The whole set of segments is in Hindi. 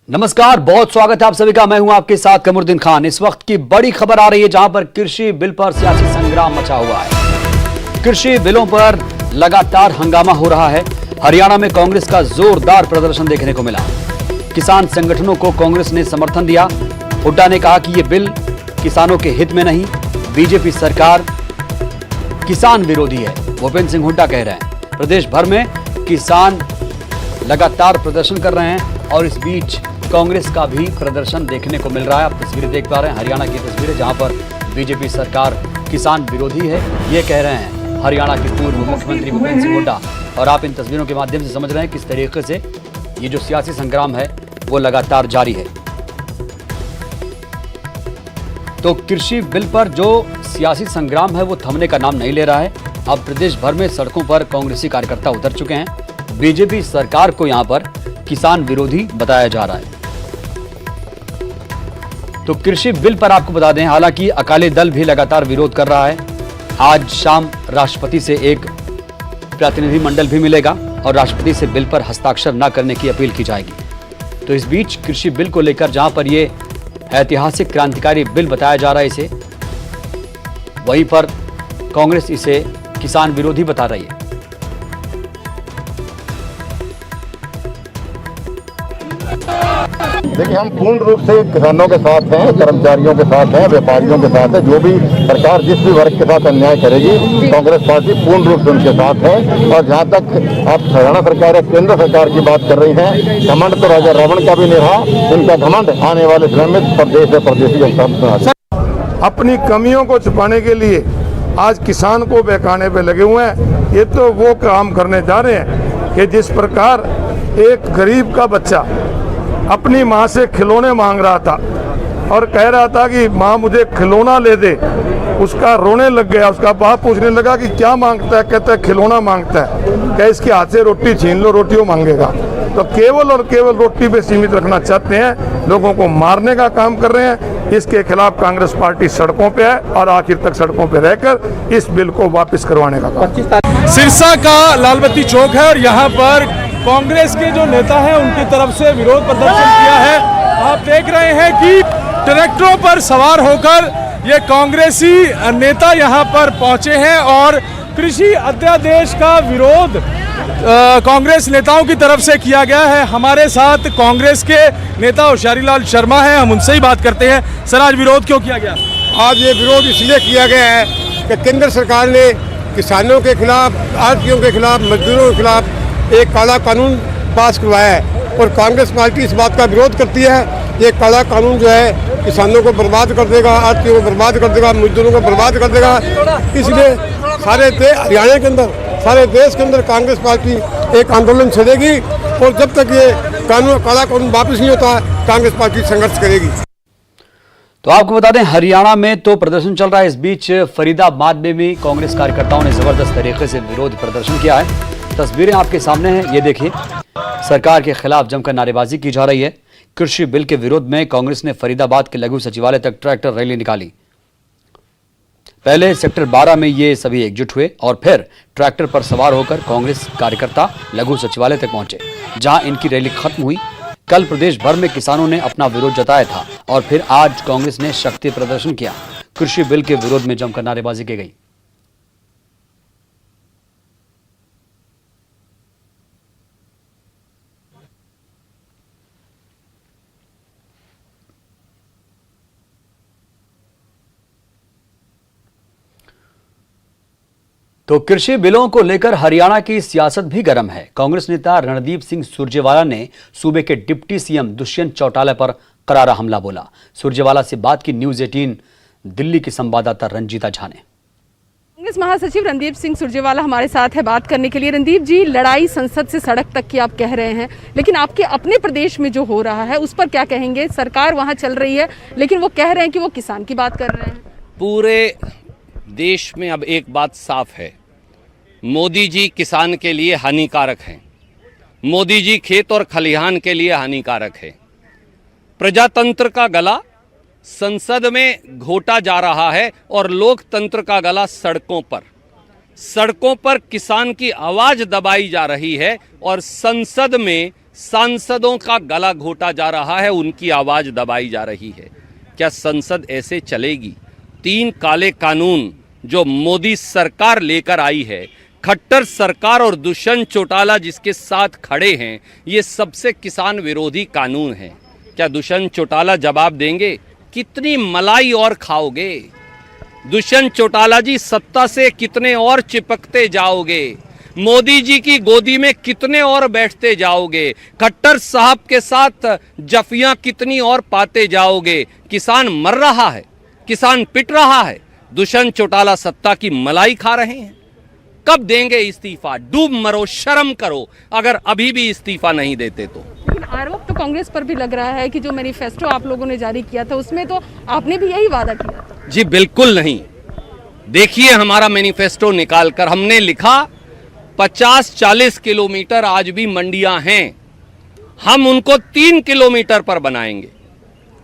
नमस्कार, बहुत स्वागत है आप सभी का। मैं हूं आपके साथ कमरुद्दीन खान। इस वक्त की बड़ी खबर आ रही है जहां पर कृषि बिल पर सियासी संग्राम मचा हुआ है। कृषि बिलों पर लगातार हंगामा हो रहा है। हरियाणा में कांग्रेस का जोरदार प्रदर्शन देखने को मिला। किसान संगठनों को कांग्रेस ने समर्थन दिया। हुड्डा ने कहा कि यह बिल किसानों के हित में नहीं, बीजेपी सरकार किसान विरोधी है, भूपेंद्र सिंह हुड्डा कह रहे हैं। प्रदेश भर में किसान लगातार प्रदर्शन कर रहे हैं और इस बीच कांग्रेस का भी प्रदर्शन देखने को मिल रहा है। आप तस्वीरें देख पा रहे हैं, हरियाणा की तस्वीरें जहां पर बीजेपी सरकार किसान विरोधी है, ये कह रहे हैं हरियाणा के पूर्व मुख्यमंत्री भूपेंद्र सिंह हुड्डा। और आप इन तस्वीरों के माध्यम से समझ रहे हैं किस तरीके से ये जो सियासी संग्राम है वो लगातार जारी है। तो कृषि बिल पर जो सियासी संग्राम है वो थमने का नाम नहीं ले रहा है। अब प्रदेश भर में सड़कों पर कांग्रेसी कार्यकर्ता उतर चुके हैं। बीजेपी सरकार को यहां पर किसान विरोधी बताया जा रहा है। तो कृषि बिल पर आपको बता दें, हालांकि अकाली दल भी लगातार विरोध कर रहा है। आज शाम राष्ट्रपति से एक प्रतिनिधि मंडल भी मिलेगा और राष्ट्रपति से बिल पर हस्ताक्षर न करने की अपील की जाएगी। तो इस बीच कृषि बिल को लेकर जहां पर यह ऐतिहासिक क्रांतिकारी बिल बताया जा रहा है इसे, वहीं पर कांग्रेस इसे किसान विरोधी बता रही है। देखिए, हम पूर्ण रूप से किसानों के साथ हैं, कर्मचारियों के साथ हैं, व्यापारियों के साथ हैं। जो भी सरकार जिस भी वर्ग के साथ अन्याय करेगी, कांग्रेस पार्टी पूर्ण रूप से उनके साथ है। और जहां तक आप हरियाणा सरकार या केंद्र सरकार की बात कर रही हैं, घमंड तो राजा रावण का भी नहीं रहा। इनका घमंड आने वाले समय में प्रदेश है परदेशी अपनी कमियों को छुपाने के लिए आज किसान को बहकाने पे लगे हुए हैं। ये तो वो काम करने जा रहे हैं कि जिस प्रकार एक गरीब का बच्चा अपनी माँ से खिलौने मांग रहा था और कह रहा था कि माँ मुझे खिलौना ले दे, उसका रोने लग गया। उसका बाप पूछने लगा कि क्या मांगता है, कहता है खिलौना मांगता है। क्या इसके हाथ से रोटी छीन लो, रोटी वो मांगेगा। तो केवल और केवल रोटी पे सीमित रखना चाहते हैं, लोगों को मारने का काम कर रहे हैं। इसके खिलाफ कांग्रेस पार्टी सड़कों पे है और आखिर तक सड़कों पे रहकर इस बिल को वापस करवाने का काम। सिरसा का लालबत्ती चौक है और यहाँ पर कांग्रेस के जो नेता हैं उनकी तरफ से विरोध प्रदर्शन किया है। आप देख रहे हैं कि ट्रैक्टरों पर सवार होकर ये कांग्रेसी नेता यहाँ पर पहुंचे हैं और कृषि अध्यादेश का विरोध कांग्रेस नेताओं की तरफ से किया गया है। हमारे साथ कांग्रेस के नेता होशियारी लाल शर्मा हैं, हम उनसे ही बात करते हैं। सर, आज विरोध क्यों किया गया? आज ये विरोध इसलिए किया गया है कि केंद्र सरकार ने किसानों के खिलाफ, आढ़तियों के खिलाफ, मजदूरों के खिलाफ एक काला कानून पास करवाया है और कांग्रेस पार्टी इस बात का विरोध करती है। ये काला कानून जो है किसानों को बर्बाद कर देगा, आढ़तियों को बर्बाद कर देगा, मजदूरों को बर्बाद कर देगा। इसलिए सारे हरियाणा के अंदर, सारे देश के अंदर कांग्रेस पार्टी एक आंदोलन छेड़ेगी और जब तक ये कानून, काला कानून वापस नहीं होता, कांग्रेस पार्टी संघर्ष करेगी। तो आपको बता दें, हरियाणा में तो प्रदर्शन चल रहा है। इस बीच फरीदाबाद में भी कांग्रेस कार्यकर्ताओं ने जबरदस्त तरीके से विरोध प्रदर्शन किया है। तस्वीरें आपके सामने हैं, ये देखिए। सरकार के खिलाफ जमकर नारेबाजी की जा रही है। कृषि बिल के विरोध में कांग्रेस ने फरीदाबाद के लघु सचिवालय तक ट्रैक्टर रैली निकाली। पहले सेक्टर 12 में ये सभी एकजुट हुए और फिर ट्रैक्टर पर सवार होकर कांग्रेस कार्यकर्ता लघु सचिवालय तक पहुंचे, जहां इनकी रैली खत्म हुई। कल प्रदेश भर में किसानों ने अपना विरोध जताया था और फिर आज कांग्रेस ने शक्ति प्रदर्शन किया। कृषि बिल के विरोध में जमकर नारेबाजी की गई। तो कृषि बिलों को लेकर हरियाणा की सियासत भी गर्म है। कांग्रेस नेता रणदीप सिंह सुरजेवाला ने सूबे के डिप्टी सीएम दुष्यंत चौटाला पर करारा हमला बोला। सुरजेवाला से बात की न्यूज 18 दिल्ली की संवाददाता रंजीता झा ने। कांग्रेस महासचिव रणदीप सिंह सुरजेवाला हमारे साथ है बात करने के लिए। रणदीप जी, लड़ाई संसद से सड़क तक की आप कह रहे हैं, लेकिन आपके अपने प्रदेश में जो हो रहा है उस पर क्या कहेंगे? सरकार वहां चल रही है लेकिन वो कह रहे हैं कि वो किसान की बात कर रहे हैं। पूरे देश में अब एक बात साफ है, मोदी जी किसान के लिए हानिकारक हैं। मोदी जी खेत और खलिहान के लिए हानिकारक है। प्रजातंत्र का गला संसद में घोटा जा रहा है और लोकतंत्र का गला सड़कों पर किसान की आवाज दबाई जा रही है और संसद में सांसदों का गला घोटा जा रहा है, उनकी आवाज दबाई जा रही है। क्या संसद ऐसे चलेगी? 3 काले कानून जो मोदी सरकार लेकर आई है, खट्टर सरकार और दुष्यंत चौटाला जिसके साथ खड़े हैं, ये सबसे किसान विरोधी कानून हैं। क्या दुष्यंत चौटाला जवाब देंगे? कितनी मलाई और खाओगे? दुष्यंत चौटाला जी, सत्ता से कितने और चिपकते जाओगे? मोदी जी की गोदी में कितने और बैठते जाओगे? खट्टर साहब के साथ जफियां कितनी और पाते जाओगे? किसान मर रहा है, किसान पिट रहा है, दुष्यंत चौटाला सत्ता की मलाई खा रहे हैं। कब देंगे इस्तीफा? डूब मरो, शर्म करो अगर अभी भी इस्तीफा नहीं देते तो। लेकिन आरोप तो कांग्रेस पर भी लग रहा है कि जो मैनिफेस्टो आप लोगों ने जारी किया था उसमें तो आपने भी यही वादा किया था। जी बिल्कुल नहीं। देखिए हमारा मैनिफेस्टो निकालकर हमने लिखा 50-40 किलोमीटर आज भी मंडियां हैं, हम उनको 3 किलोमीटर पर बनाएंगे।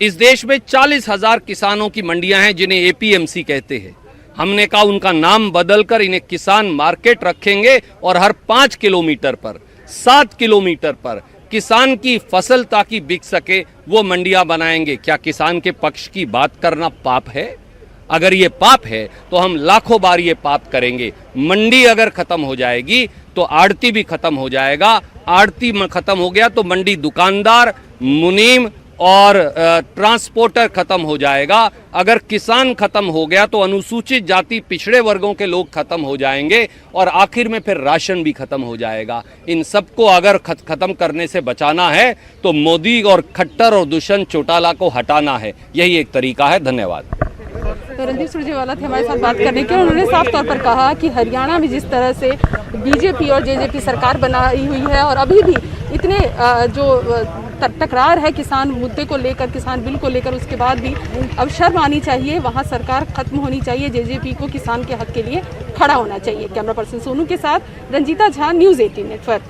इस देश में 40,000 किसानों की मंडियां हैं जिन्हें एपीएमसी कहते हैं। हमने कहा उनका नाम बदलकर इन्हें किसान मार्केट रखेंगे और हर 5 किलोमीटर पर, 7 किलोमीटर पर किसान की फसल ताकि बिक सके वो मंडियां बनाएंगे। क्या किसान के पक्ष की बात करना पाप है? अगर ये पाप है तो हम लाखों बार ये पाप करेंगे। मंडी अगर खत्म हो जाएगी तो आड़ती भी खत्म हो जाएगा, आड़ती खत्म हो गया तो मंडी दुकानदार, मुनीम और ट्रांसपोर्टर खत्म हो जाएगा। अगर किसान खत्म हो गया तो अनुसूचित जाति पिछड़े वर्गों के लोग खत्म हो जाएंगे और आखिर में फिर राशन भी खत्म हो जाएगा। इन सबको अगर खत्म करने से बचाना है तो मोदी और खट्टर और दुष्यंत चौटाला को हटाना है, यही एक तरीका है। धन्यवाद। तो रणदीप सुरजेवाला थे हमारे साथ बात करने के। उन्होंने साफ तौर पर कहा कि हरियाणा में जिस तरह से बीजेपी और जेजेपी सरकार बनाई हुई है और अभी भी इतने जो टकरार है किसान मुद्दे को लेकर, किसान बिल को लेकर, उसके बाद भी अब शर्म आनी चाहिए, वहाँ सरकार खत्म होनी चाहिए, जेजेपी को किसान के हक के लिए खड़ा होना चाहिए। कैमरा पर्सन सोनू के साथ रंजीता झा, न्यूज़ 18 नेटवर्क।